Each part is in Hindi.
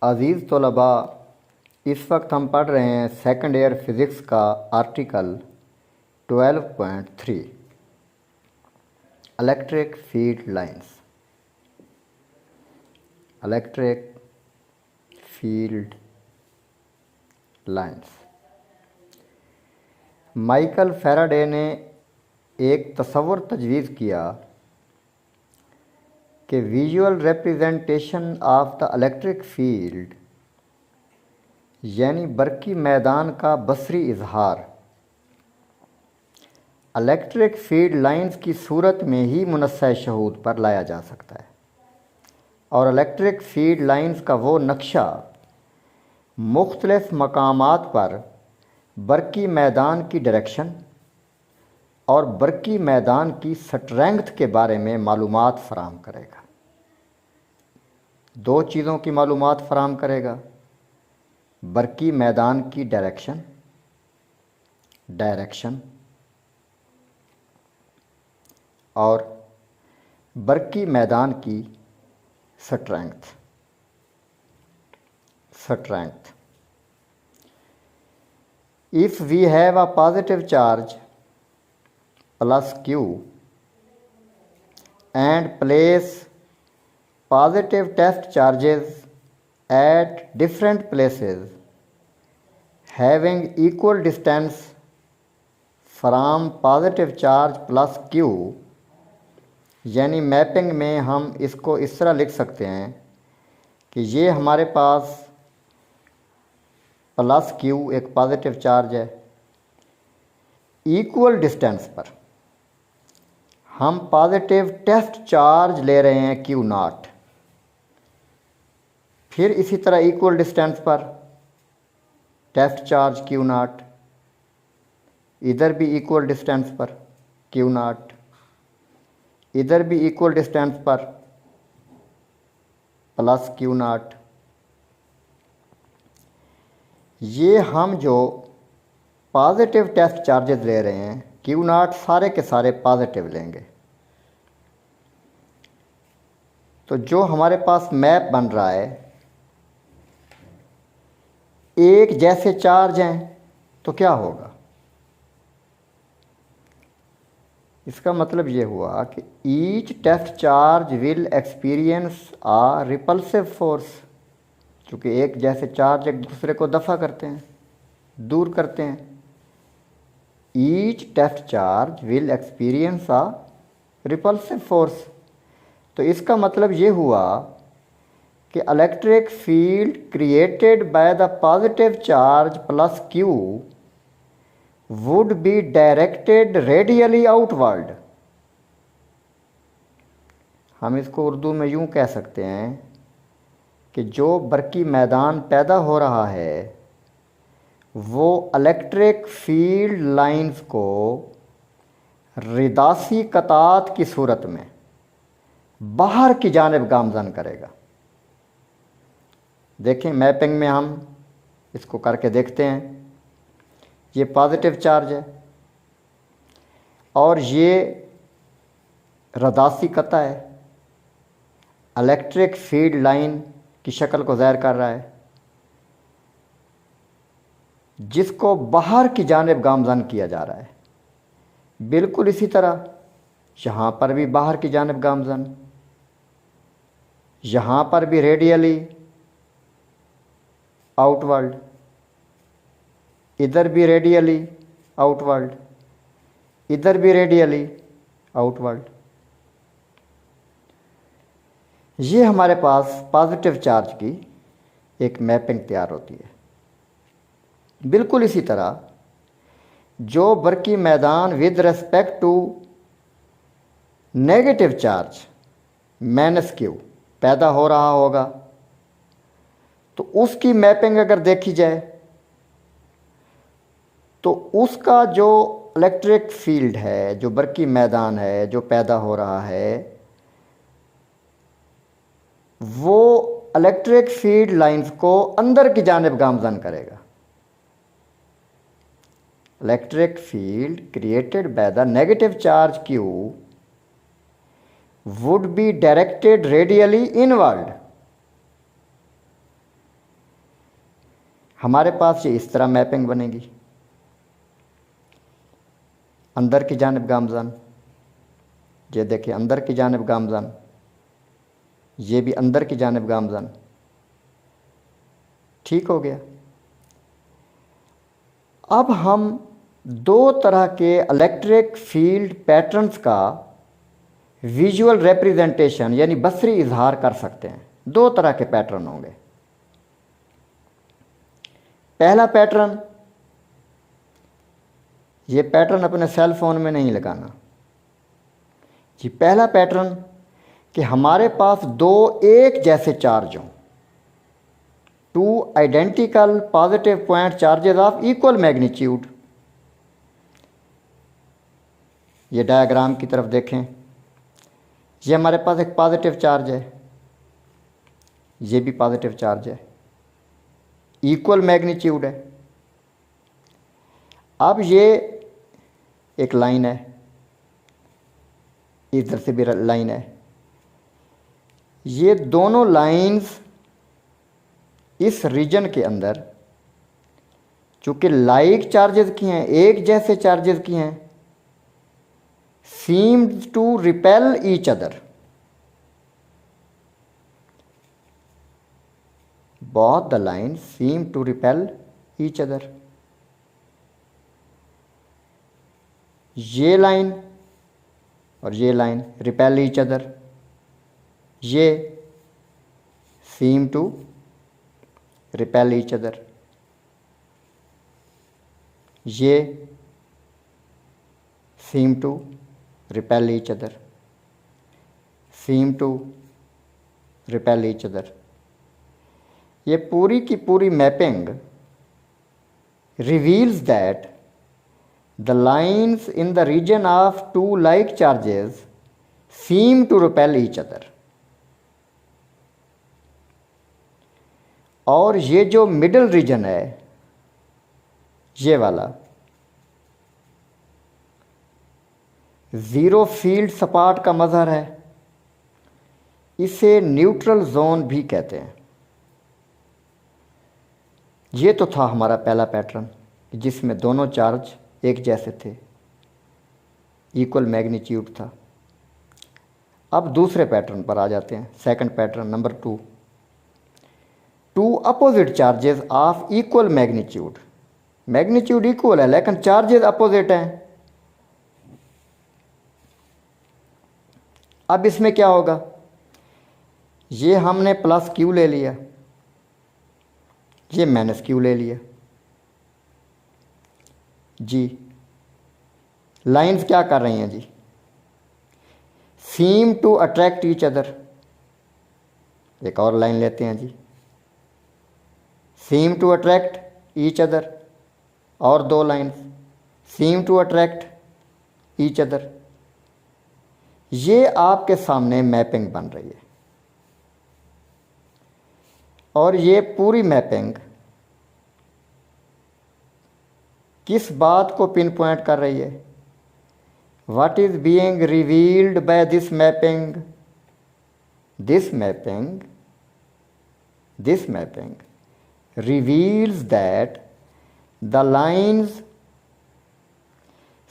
अज़ीज़ तलबा, इस वक्त हम पढ़ रहे हैं सेकंड ईयर फिज़िक्स का article 12.3 electric field lines. Electric field lines. Michael Faraday ने एक तस्वुर तजवीज़ किया कि visual representation of the electric field यानी बरकी मैदान का बसरी इजहार इलेक्ट्रिक फील्ड लाइंस की सूरत में ही मुनस्सह शहूद पर लाया जा सकता है। और इलेक्ट्रिक फील्ड लाइंस का वो नक्शा मुख्तलिफ मकामात पर बरकी मैदान की डायरेक्शन और बरकी मैदान की स्ट्रेंथ के बारे में मालूमात फराहम करेगा। दो चीज़ों की मालूमात फराहम करेगा, बरकी मैदान की डायरेक्शन और बरकी मैदान की strength. If we have a positive charge plus Q and place positive test charges at different places having equal distance from positive charge plus Q, यानी मैपिंग में हम इसको इस तरह लिख सकते हैं कि ये हमारे पास प्लस क्यू एक पॉजिटिव चार्ज है, इक्वल डिस्टेंस पर हम पॉजिटिव टेस्ट चार्ज ले रहे हैं क्यू नॉट, फिर इसी तरह इक्वल डिस्टेंस पर टेस्ट चार्ज क्यू नॉट, इधर भी इक्वल डिस्टेंस पर क्यू नॉट, इधर भी इक्वल डिस्टेंस पर प्लस क्यू नॉट। ये हम जो पॉजिटिव टेस्ट चार्जेस ले रहे हैं क्यू नॉट सारे के सारे पॉजिटिव लेंगे। तो जो हमारे पास मैप बन रहा है, एक जैसे चार्ज हैं तो क्या होगा, इसका मतलब ये हुआ कि each test charge will experience a repulsive force, क्योंकि एक जैसे चार्ज एक दूसरे को दफ़ा करते हैं, दूर करते हैं। Each test charge will experience a repulsive force. तो इसका मतलब ये हुआ कि electric field created by the positive charge plus Q would be directed radially outward. हम इसको उर्दू में यूँ कह सकते हैं कि जो बरकी मैदान पैदा हो रहा है वो इलेक्ट्रिक फील्ड लाइंस को रिदासी कतात की सूरत में बाहर की जानिब गामज़न करेगा। देखें मैपिंग में हम इसको करके देखते हैं। ये पॉजिटिव चार्ज है और ये रदासी कता है, इलेक्ट्रिक फील्ड लाइन की शक्ल को ज़ाहिर कर रहा है, जिसको बाहर की जानिब गामज़न किया जा रहा है। बिल्कुल इसी तरह यहाँ पर भी बाहर की जानिब गामज़न, यहाँ पर भी रेडियली आउटवर्ड, इधर भी रेडियली आउटवर्ड, इधर भी रेडियली आउटवर्ड। ये हमारे पास पॉजिटिव चार्ज की एक मैपिंग तैयार होती है। बिल्कुल इसी तरह जो बरकी मैदान with respect to negative charge minus Q पैदा हो रहा होगा, तो उसकी मैपिंग अगर देखी जाए तो उसका जो इलेक्ट्रिक फील्ड है, जो बरकी मैदान है जो पैदा हो रहा है, वो इलेक्ट्रिक फील्ड लाइंस को अंदर की जानिब गामज़न करेगा। Electric field created by the negative charge Q would be directed radially inward. हमारे पास ये इस तरह मैपिंग बनेगी, अंदर की जानिब गामज़न, ये देखिए अंदर की जानिब गामज़न, ये भी अंदर की जानिब गामज़न। ठीक हो गया। अब हम दो तरह के इलेक्ट्रिक फील्ड पैटर्न्स का विजुअल रिप्रेजेंटेशन यानी बसरी इजहार कर सकते हैं। दो तरह के पैटर्न होंगे। पहला पैटर्न, ये पैटर्न अपने सेल फोन में नहीं लगाना जी। पहला पैटर्न कि हमारे पास दो एक जैसे चार्ज हों, two identical positive point charges of equal magnitude. ये डायग्राम की तरफ देखें, ये हमारे पास एक पॉजिटिव चार्ज है, ये भी पॉजिटिव चार्ज है, इक्वल मैग्नीट्यूड है। अब ये एक लाइन है, इधर से भी लाइन है, ये दोनों लाइंस इस रीजन के अंदर चूंकि लाइक चार्जेस की हैं, एक जैसे चार्जेस की हैं, seemed to repel each other। Both the lines seem to repel each other। ये लाइन और ये लाइन repel each other, ये seem to repel each other, ये seem to repel each other, seem to repel each other। ये पूरी की पूरी mapping reveals that the lines in the region of two like charges seem to repel each other। और ये जो मिडिल रीजन है, ये वाला ज़ीरो फील्ड सपाट का मज़हर है, इसे न्यूट्रल जोन भी कहते हैं। ये तो था हमारा पहला पैटर्न जिसमें दोनों चार्ज एक जैसे थे, इक्वल मैग्नीट्यूड था। अब दूसरे पैटर्न पर आ जाते हैं, second pattern number 2। Two opposite charges of equal magnitude, magnitude equal है लेकिन चार्जेस अपोजिट हैं। अब इसमें क्या होगा, ये हमने प्लस क्यू ले लिया, ये माइनस क्यू ले लिया जी। लाइंस क्या कर रही हैं जी, seem to attract each other. एक और लाइन लेते हैं जी, seem to attract each other, और दो lines seem to attract each other. ये आपके सामने मैपिंग बन रही है और ये पूरी मैपिंग किस बात को पिन पॉइंट कर रही है, what is being revealed by this mapping. This mapping reveals that the lines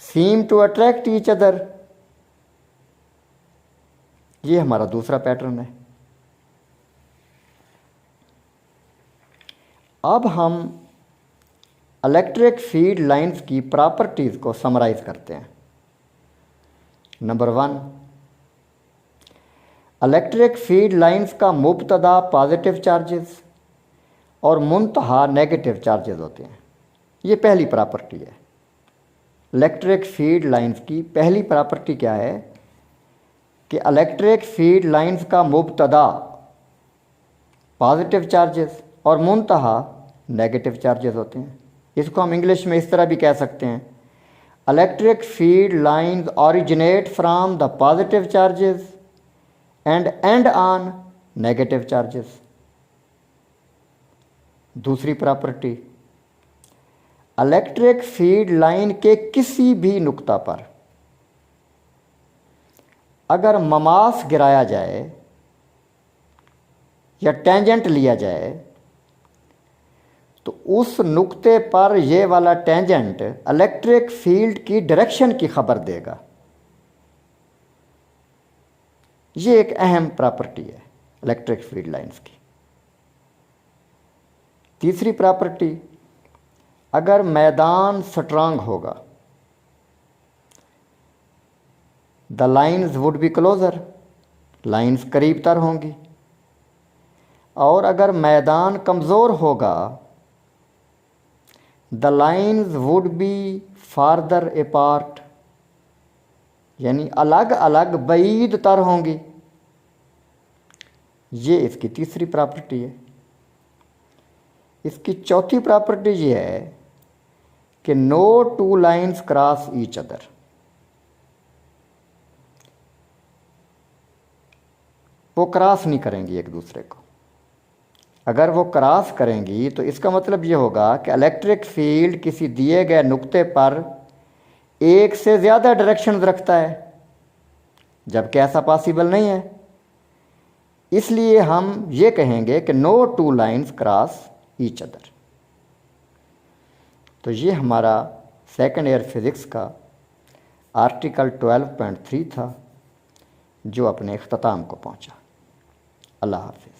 seem to attract each other। ये हमारा दूसरा पैटर्न है। अब हम इलेक्ट्रिक फील्ड लाइंस की प्रॉपर्टीज को समराइज करते हैं। नंबर 1, इलेक्ट्रिक फील्ड लाइंस का मुब्तदा पॉजिटिव चार्जेस और मुंतहा नेगेटिव चार्जेस होते हैं। ये पहली प्रॉपर्टी है। इलेक्ट्रिक फील्ड लाइंस की पहली प्रॉपर्टी क्या है कि इलेक्ट्रिक फील्ड लाइंस का मुब्तदा पॉजिटिव चार्जेस और मुंतहा नेगेटिव चार्जेस होते हैं। इसको हम इंग्लिश में इस तरह भी कह सकते हैं, electric field lines originate from the positive charges and and on negative charges. दूसरी प्रॉपर्टी, इलेक्ट्रिक फील्ड लाइन के किसी भी नुक्ता पर अगर ममास गिराया जाए या टेंजेंट लिया जाए तो उस नुक्ते पर ये वाला टेंजेंट इलेक्ट्रिक फील्ड की डायरेक्शन की खबर देगा। ये एक अहम प्रॉपर्टी है इलेक्ट्रिक फील्ड लाइंस की। तीसरी प्रॉपर्टी, अगर मैदान स्ट्रांग होगा, the lines would be closer, lines करीब तर होंगी। और अगर मैदान कमज़ोर होगा, the lines would be farther apart, यानी अलग अलग बईद तर होंगी। ये इसकी तीसरी प्रॉपर्टी है। इसकी चौथी प्रॉपर्टी ये है कि no two lines cross each other. वो क्रॉस नहीं करेंगी एक दूसरे को। अगर वो क्रॉस करेंगी तो इसका मतलब ये होगा कि इलेक्ट्रिक फील्ड किसी दिए गए नुक्ते पर एक से ज़्यादा डायरेक्शन रखता है, जबकि ऐसा पॉसिबल नहीं है। इसलिए हम ये कहेंगे कि no two lines cross each other. तो ये हमारा सेकेंड ईयर फिज़िक्स का आर्टिकल 12.3 था, जो अपने इख्तिताम को पहुंचा। अल्लाह हाफ़िज़।